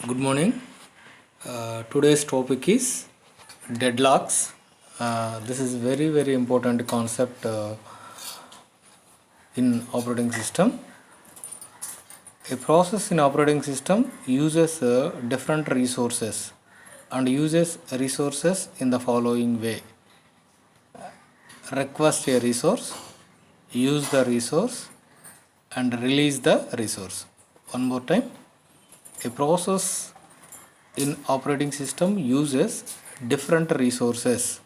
Good morning. Today's topic is deadlocks. This is very important concept in operating system. A process in operating system uses different resources and uses resources in the following way: request a resource, use the resource, and release the resource. One more time. A process in operating system uses different resources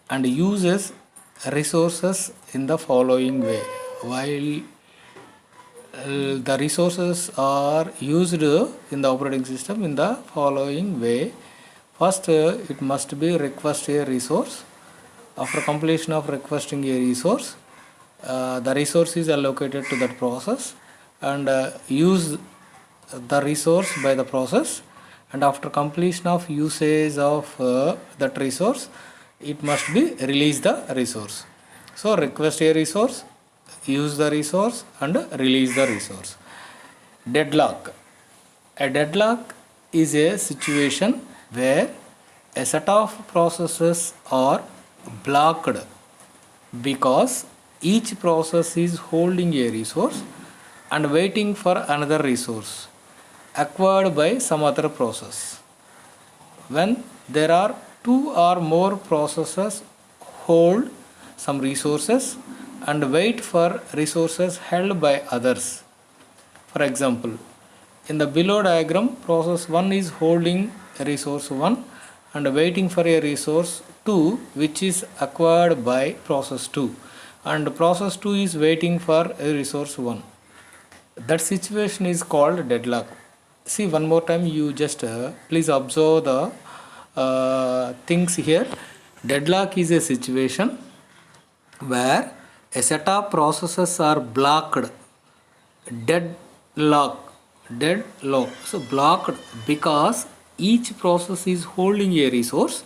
and uses resources in the following way. While the resources are used in the operating system in the following way: first, it must be request a resource. After completion of requesting a resource, the resource is allocated to that process and use the resource by the process, and after completion of usage of that resource, it must be release the resource. So request a resource, use the resource, and release the resource. Deadlock. A deadlock is a situation where a set of processes are blocked because each process is holding a resource and waiting for another resource acquired by some other process. When there are two or more processes hold some resources and wait for resources held by others. For example, in the below diagram, process 1 is holding resource 1 and waiting for a resource 2 which is acquired by process 2, and process 2 is waiting for a resource 1. That situation is called deadlock. See, one more time, you just please observe the things here. Deadlock is a situation where a set of processes are blocked. Deadlock. So blocked because each process is holding a resource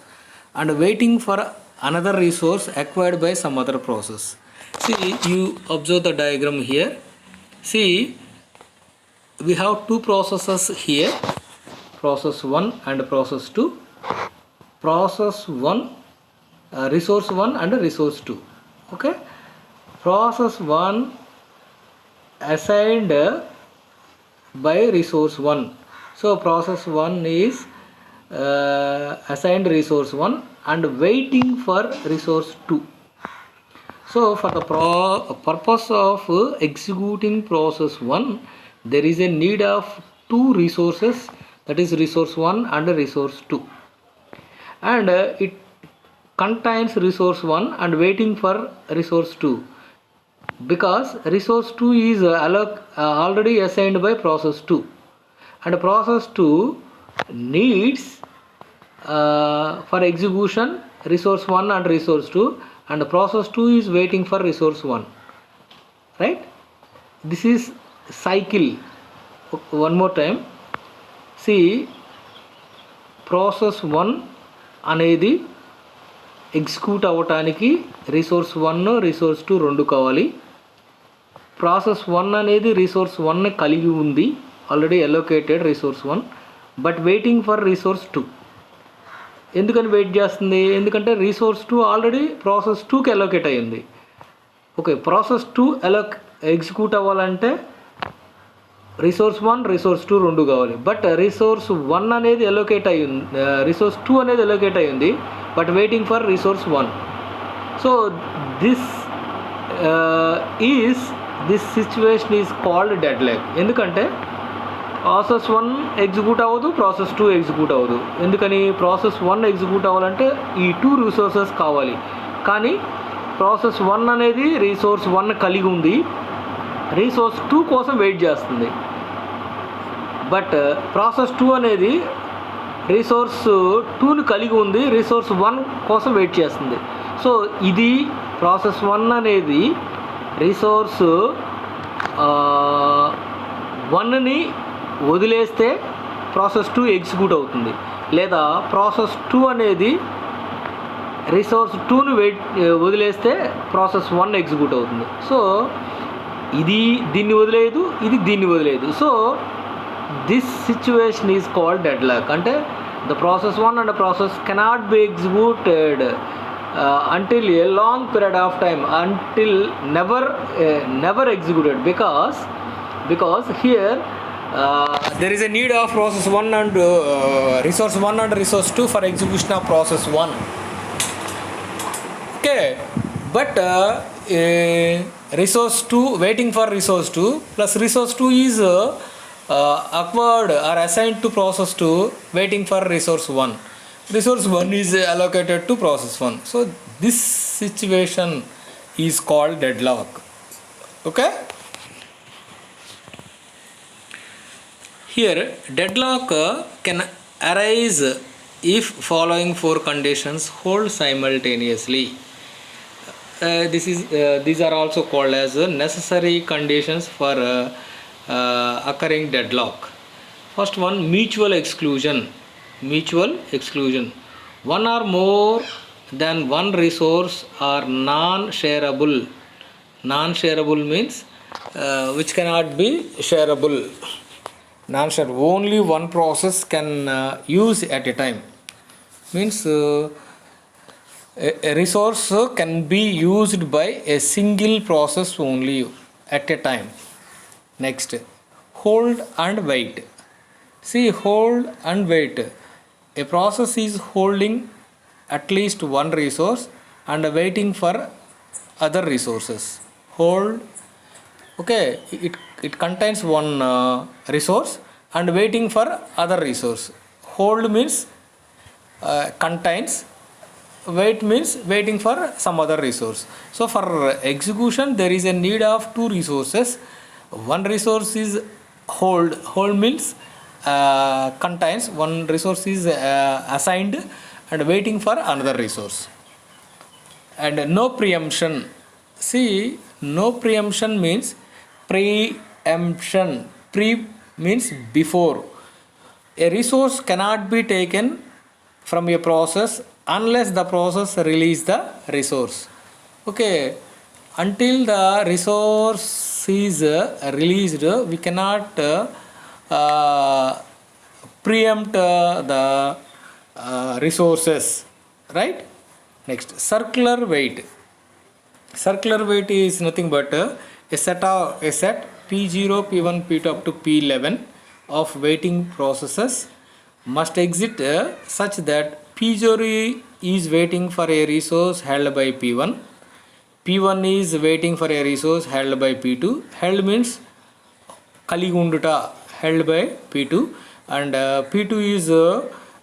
and waiting for another resource acquired by some other process. See, you observe the diagram here. See, we have two processes here, process 1 and process 2. Process 1, resource 1 and resource 2. Okay, process 1 assigned by resource 1. So process 1 is assigned resource 1 and waiting for resource 2. So for the purpose of executing process 1, there is a need of two resources, that is resource 1 and resource 2, and it contains resource 1 and waiting for resource 2 because resource 2 is already assigned by process 2, and process 2 needs for execution resource 1 and resource 2, and process 2 is waiting for resource 1, right? This is cycle. One more time, see, process 1 అనేది execute అవ్వటానికి resource 1 resource 2 రెండు కావాలి. Process 1 అనేది resource 1 కలిగి ఉంది, already allocated resource 1, but waiting for resource 2. ఎందుకని wait చేస్తుంది? ఎందుకంటే రిసోర్స్ 2 ఆల్రెడీ ప్రాసెస్ 2కి అలోకేట్ అయ్యింది. ఓకే, ప్రాసెస్ 2 ఎగ్జిక్యూట్ అవ్వాలంటే రిసోర్స్ 1 రిసోర్స్ 2 రెండు కావాలి, బట్ రిసోర్స్ 1 అనేది అలోకేట్ అయ్యింది, రిసోర్స్ 2 అనేది అలోకేట్ అయ్యింది, but waiting for resource 1. So this situation is called deadlock. ఎందుకంటే ప్రాసెస్ 1 ఎగ్జిక్యూట్ అవ్వదు, ప్రాసెస్ 2 ఎగ్జిక్యూట్ అవ్వదు. ఎందుకని? ప్రాసెస్ 1 ఎగ్జిక్యూట్ అవ్వాలంటే ఈ 2 రిసోర్సెస్ కావాలి, కానీ ప్రాసెస్ 1 అనేది రిసోర్స్ 1 కలిగి ఉంది, రిసోర్స్ 2 కోసం వెయిట్ చేస్తుంది. బట్ ప్రాసెస్ 2 అనేది రిసోర్స్ 2ని కలిగి ఉంది, రిసోర్స్ 1 కోసం వెయిట్ చేస్తుంది. సో ఇది ప్రాసెస్ 1 అనేది రిసోర్స్ 1ని వదిలేస్తే ప్రాసెస్ 2 ఎగ్జిక్యూట్ అవుతుంది, లేదా ప్రాసెస్ 2 అనేది రిసోర్స్ 2ని వదిలేస్తే ప్రాసెస్ 1 ఎగ్జిక్యూట్ అవుతుంది. సో ఇది దీన్ని వదిలేదు, ఇది దీన్ని వదిలేదు. So this situation is called deadlock. Ante the process 1 and the process cannot be executed until a long period of time, until never executed, because here there is a need of process 1 and resource 1 and resource 2 for execution of process 1. Okay, but resource 2, waiting for resource 2 plus resource 2 is acquired or assigned to process 2, waiting for resource 1. Resource 1 is allocated to process 1. So this situation is called deadlock. Okay. Here deadlock can arise if following 4 conditions hold simultaneously. These are also called as necessary conditions for occurring deadlock. First one, mutual exclusion. One or more than one resource are non-shareable. Non-shareable means which cannot be shareable. Non-shareable, only one process can use at a time. Means a resource can be used by a single process only at a time. Next, hold and wait. See, hold and wait. A process is holding at least one resource and waiting for other resources. Hold, okay, it contains one resource and waiting for other resource. Hold means contains, wait means waiting for some other resource. So for execution there is a need of 2 resources. One resource is hold means contains, one resource is assigned and waiting for another resource. And no preemption. See, no preemption means preemption. Pre means before. A resource cannot be taken from a process unless the process release the resource. Okay, until the resource is released, we cannot preempt the resources, right? Next, circular wait. Circular wait is nothing but a set P0, P1, P2 up to P11 of waiting processes must exist such that P0 is waiting for a resource held by P1, P1 is waiting for a resource held by P2. Held means Kaligunduta, held by P2, and P2 is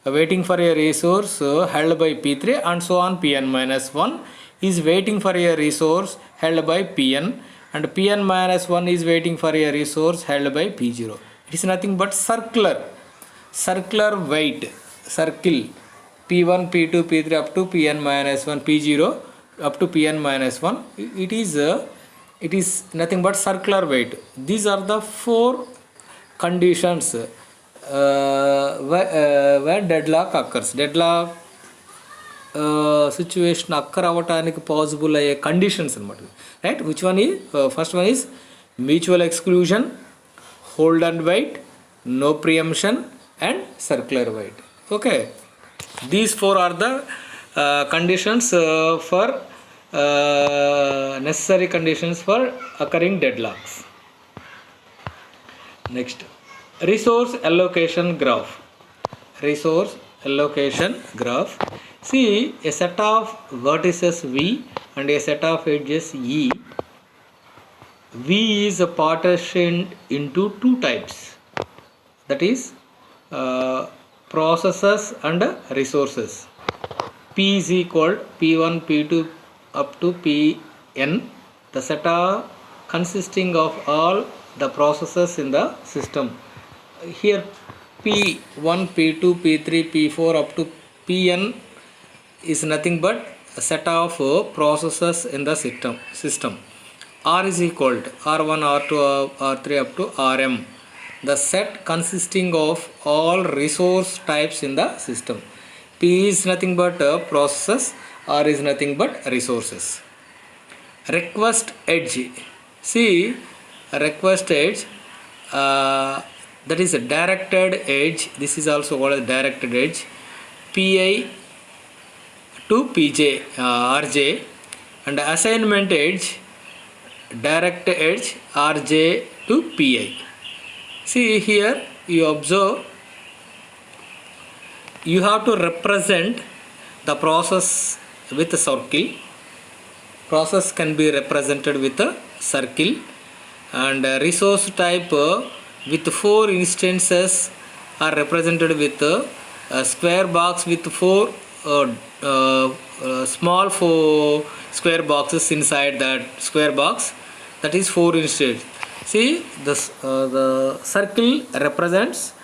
waiting for a resource held by P3, and so on. Pn minus 1 is waiting for a resource held by Pn, and Pn minus 1 is waiting for a resource held by P0. It is nothing but circular wait, circle P1, P2, P3 up to Pn minus 1, P0 up to Pn minus 1. It is nothing but circular wait. These are the 4 conditions where deadlock occurs. Deadlock situation occur avataనికి possible అయ్యే conditions అన్నమాట, right? Which one is first one is mutual exclusion, hold and wait, no preemption, and circular wait. Okay, these 4 are the conditions for necessary conditions for occurring deadlocks. Next, resource allocation graph. Resource allocation graph. See, a set of vertices V and a set of edges E. V is partitioned into 2 types, that is processes and resources. P is equal P1, P2 up to Pn, the set of consisting of all the processes in the system. Here P1, P2, P3, P4 up to Pn is nothing but a set of processes in the system. R is equal to R1, R2, R3 up to Rm, the set consisting of all resource types in the system. P is nothing but processes, R is nothing but resources. Request edge. See, request edge, that is a directed edge. This is also called a directed edge. Pi to Pj, Rj, and assignment edge, direct edge Rj to Pi. See here, you observe, you have to represent the process with a circle. Process can be represented with a circle, and resource type with 4 instances are represented with a square box with 4 small 4 square boxes inside that square box, that is 4 instances. See, this the circle represents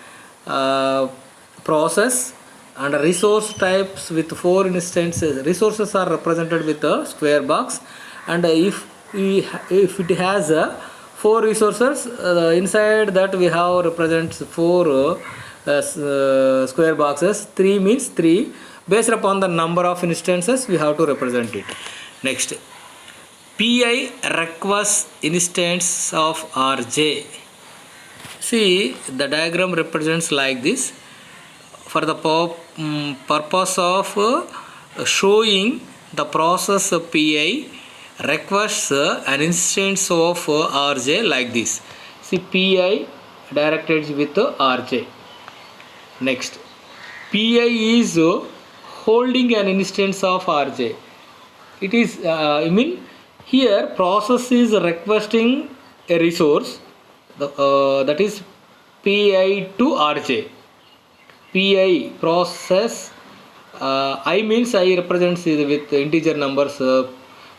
process, and resource types with 4 instances. Resources are represented with a square box, and if it has 4 resources, inside that we have represents 4 square boxes. 3 means 3. Based upon the number of instances, we have to represent it. Next, Pi request instance of Rj. See, the diagram represents like this. For the purpose of showing the process Pi requests an instance of Rj like this. See, Pi directed with Rj. Next, Pi is holding an instance of Rj. It is, here process is requesting a resource, that is Pi to Rj. Pi process, I means I represents it with integer numbers,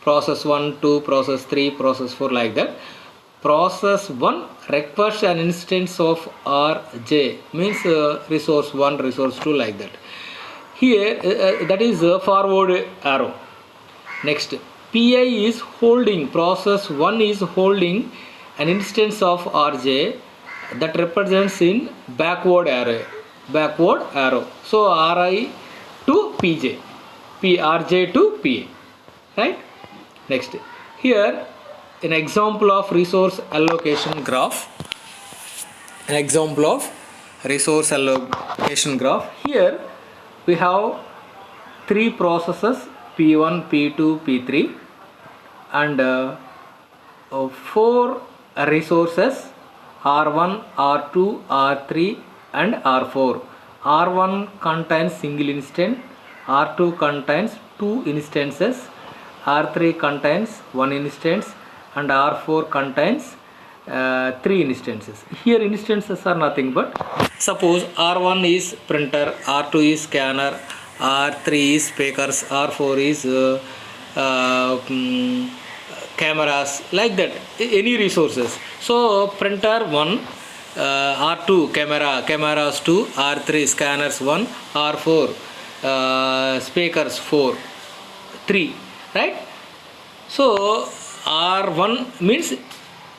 process 1, 2, process 3, process 4, like that. Process 1 requests an instance of Rj, means resource 1, resource 2, like that. Here that is a forward arrow. Next, Pi is holding, process 1 is holding an instance of Rj, that represents in backward arrow. So Ri to Pj, Rj to Pa, right? Next, here an example of resource allocation graph. Here we have 3 processes, P1, P2, P3, and 4 resources, R1, R2, R3 and R4. R1 contains single instance, R2 contains 2 instances, R3 contains 1 instance, and R4 contains 3 instances. Here instances are nothing but, suppose R1 is printer, R2 is scanner, R3 is speakers, R4 is cameras, like that, any resources. So printer 1, R2 cameras 2, R3 scanners 1, R4 speakers 4, 3, right? So R1 means,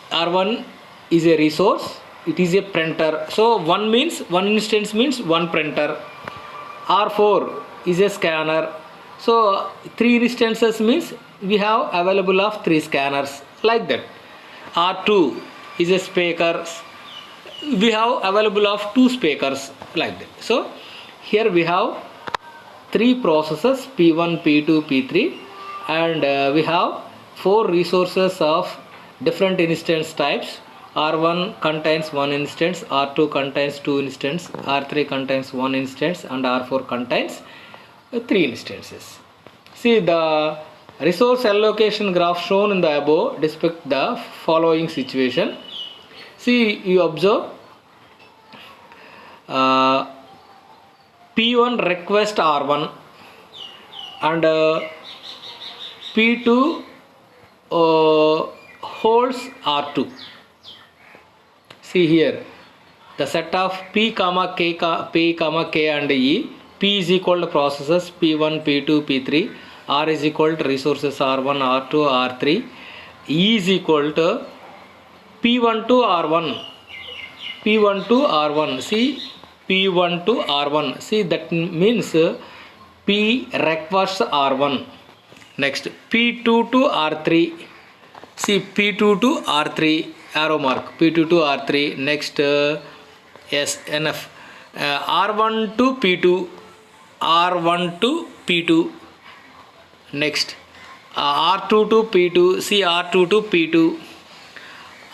R1 is a resource, it is a printer. So 1 means 1 instance means 1 printer. R4 is a scanner. So 3 instances means we have available of 3 scanners, like that. R2 is a speaker, we have available of 2 speakers, like that. So here we have 3 processes, P1, P2, P3, and we have 4 resources of different instance types. R1 contains 1 instance, R2 contains 2 instances, R3 contains 1 instance, and R4 contains 3 instances. See, the resource allocation graph shown in the above depict the following situation. See, you observe, P1 request R1 and P2 holds R2. See here, the set of P, K and E. P is equal to processes P1, P2, P3. R is equal to resources R1, R2, R3. E is equal to P1 to R1. P1 to R1. See, P1 to R1. See, that means P requests R1. Next, P2 to R3. See, P2 to R3, arrow mark, P2 to R3. Next, Yes, enough. R1 to P2, R1 to P2. Next, R2 to P2, see R2 to P2.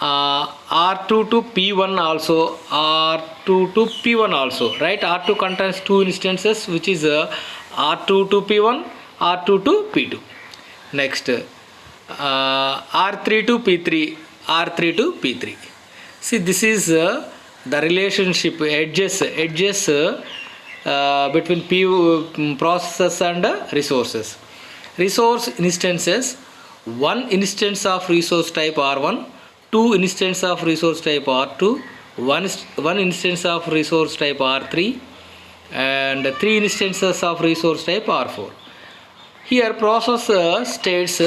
R2 to P1 also, R2 to P1 also, right? R2 contains two instances, which is R2 to P1, R2 to P2. Next, R3 to P3, R3 to P3. See, this is the relationship edges between processes and resources. Resource instances: one instance of resource type R1, two instance of resource type R2, one instance of resource type R3, and three instances of resource type R4. Here process states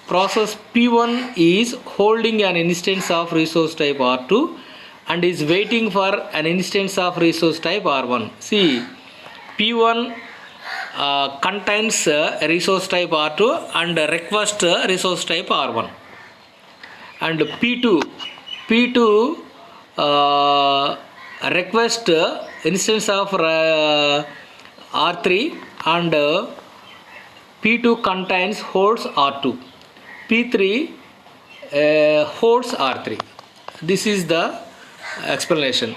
process P1 is holding an instance of resource type R2 and is waiting for an instance of resource type R1. See, P1 contains resource type R2 and request resource type R1. And P2 request instance of R3 and P2 contains holds R2. P3 holds R3. This is the explanation.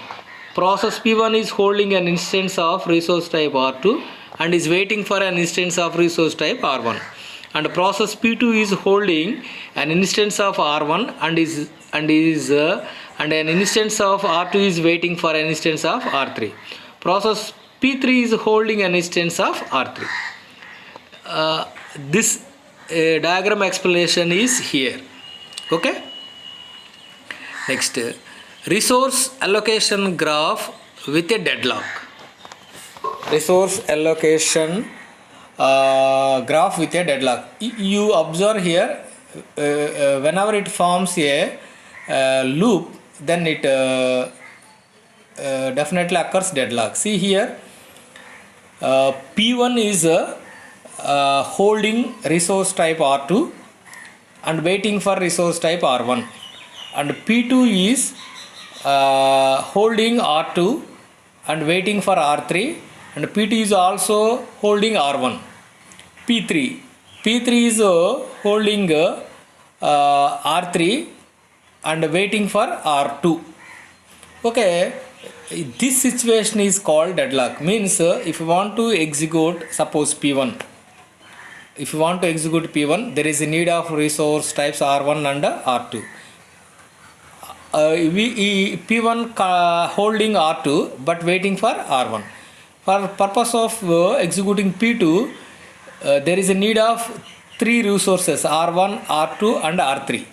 Process P1 is holding an instance of resource type R2 and is waiting for an instance of resource type R1. And process P2 is holding an instance of R1 and an instance of R2 is waiting for an instance of R3. Process P3 is holding an instance of R3. This diagram explanation is here. Okay. Next, resource allocation graph with a deadlock. Resource allocation graph with a deadlock. You observe here, whenever it forms a loop, then it definitely occurs deadlock. See here, P1 is holding resource type R2 and waiting for resource type R1, and P2 is holding R2 and waiting for R3, and P2 is also holding R1. P3 is holding R3 and waiting for R2. Okay, this situation is called deadlock. Means if you want to execute, suppose P1, if you want to execute P1, there is a need of resource types R1 and R2. P1 holding R2 but waiting for R1. For purpose of executing P2, there is a need of three resources R1, R2 and R3.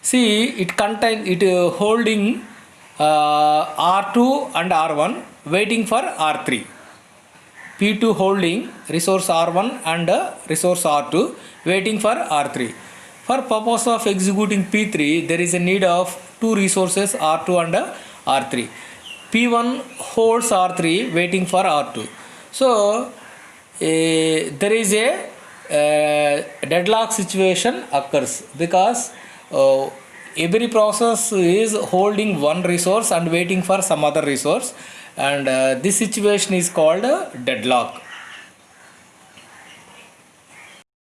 See, it holding R2 and R1 waiting for R3. P2 holding resource R1 and resource R2 waiting for R3. For purpose of executing P3, there is a need of two resources R2 and R3. P1 holds R3 waiting for R2. So there is a deadlock situation occurs because every process is holding one resource and waiting for some other resource, and this situation is called deadlock.